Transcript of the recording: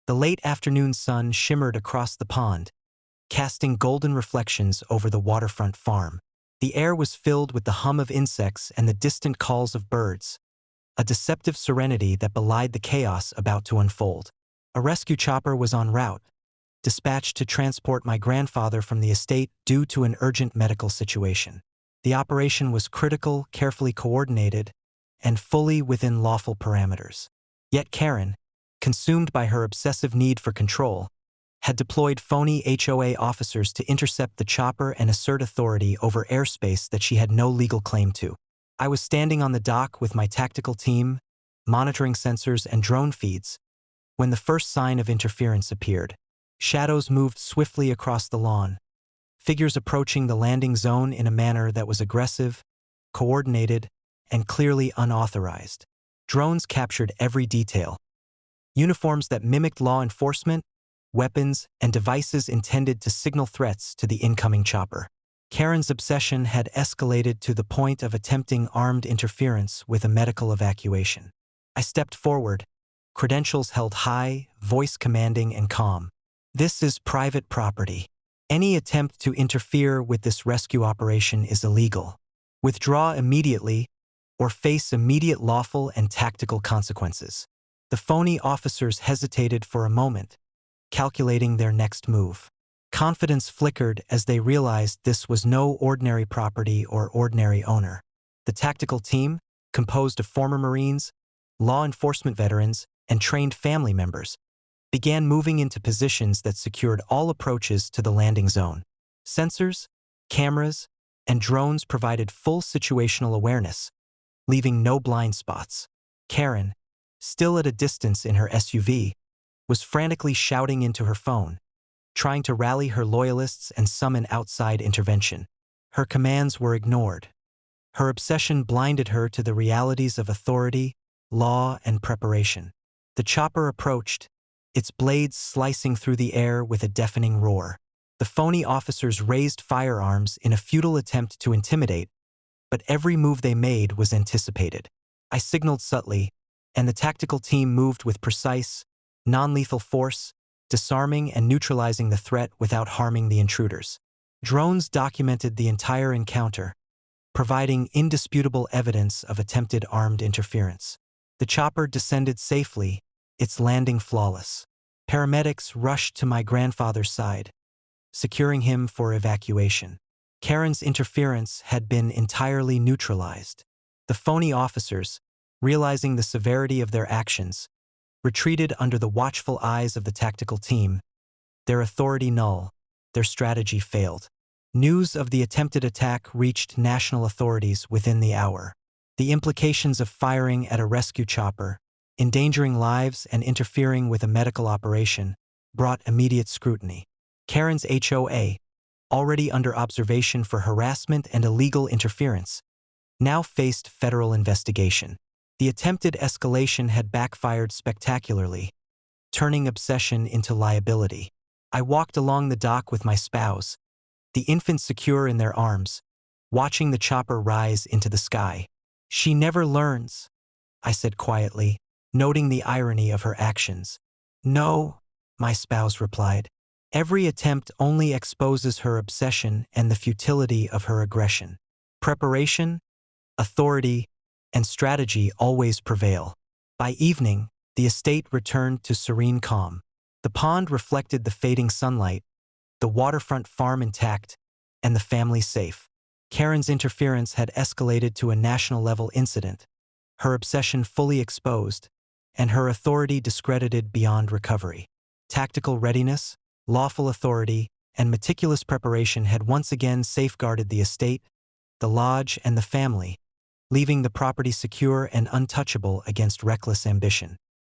The late afternoon sun shimmered across the pond, casting golden reflections over the waterfront farm. The air was filled with the hum of insects and the distant calls of birds, a deceptive serenity that belied the chaos about to unfold. A rescue chopper was en route, dispatched to transport my grandfather from the estate due to an urgent medical situation. The operation was critical, carefully coordinated, and fully within lawful parameters. Yet Karen, consumed by her obsessive need for control, had deployed phony HOA officers to intercept the chopper and assert authority over airspace that she had no legal claim to. I was standing on the dock with my tactical team, monitoring sensors and drone feeds, when the first sign of interference appeared. Shadows moved swiftly across the lawn, figures approaching the landing zone in a manner that was aggressive, coordinated, and clearly unauthorized. Drones captured every detail. Uniforms that mimicked law enforcement, weapons, and devices intended to signal threats to the incoming chopper. Karen's obsession had escalated to the point of attempting armed interference with a medical evacuation. I stepped forward, credentials held high, voice commanding and calm. "This is private property. Any attempt to interfere with this rescue operation is illegal. Withdraw immediately or face immediate lawful and tactical consequences." The phony officers hesitated for a moment, calculating their next move. Confidence flickered as they realized this was no ordinary property or ordinary owner. The tactical team, composed of former Marines, law enforcement veterans, and trained family members, began moving into positions that secured all approaches to the landing zone. Sensors, cameras, and drones provided full situational awareness, leaving no blind spots. Karen, still at a distance in her SUV, was frantically shouting into her phone, trying to rally her loyalists and summon outside intervention. Her commands were ignored. Her obsession blinded her to the realities of authority, law, and preparation. The chopper approached, its blades slicing through the air with a deafening roar. The phony officers raised firearms in a futile attempt to intimidate, but every move they made was anticipated. I signaled subtly, and the tactical team moved with precise, non-lethal force, disarming and neutralizing the threat without harming the intruders. Drones documented the entire encounter, providing indisputable evidence of attempted armed interference. The chopper descended safely, its landing flawless. Paramedics rushed to my grandfather's side, securing him for evacuation. Karen's interference had been entirely neutralized. The phony officers, realizing the severity of their actions, retreated under the watchful eyes of the tactical team, their authority null, their strategy failed. News of the attempted attack reached national authorities within the hour. The implications of firing at a rescue chopper, endangering lives and interfering with a medical operation, brought immediate scrutiny. Karen's HOA, already under observation for harassment and illegal interference, now faced federal investigation. The attempted escalation had backfired spectacularly, turning obsession into liability. I walked along the dock with my spouse, the infant secure in their arms, watching the chopper rise into the sky. "She never learns," I said quietly, noting the irony of her actions. "No," my spouse replied. "Every attempt only exposes her obsession and the futility of her aggression. Preparation, authority, and strategy always prevail." By evening, the estate returned to serene calm. The pond reflected the fading sunlight, the waterfront farm intact, and the family safe. Karen's interference had escalated to a national-level incident, her obsession fully exposed, and her authority discredited beyond recovery. Tactical readiness, lawful authority, and meticulous preparation had once again safeguarded the estate, the lodge, and the family, leaving the property secure and untouchable against reckless ambition.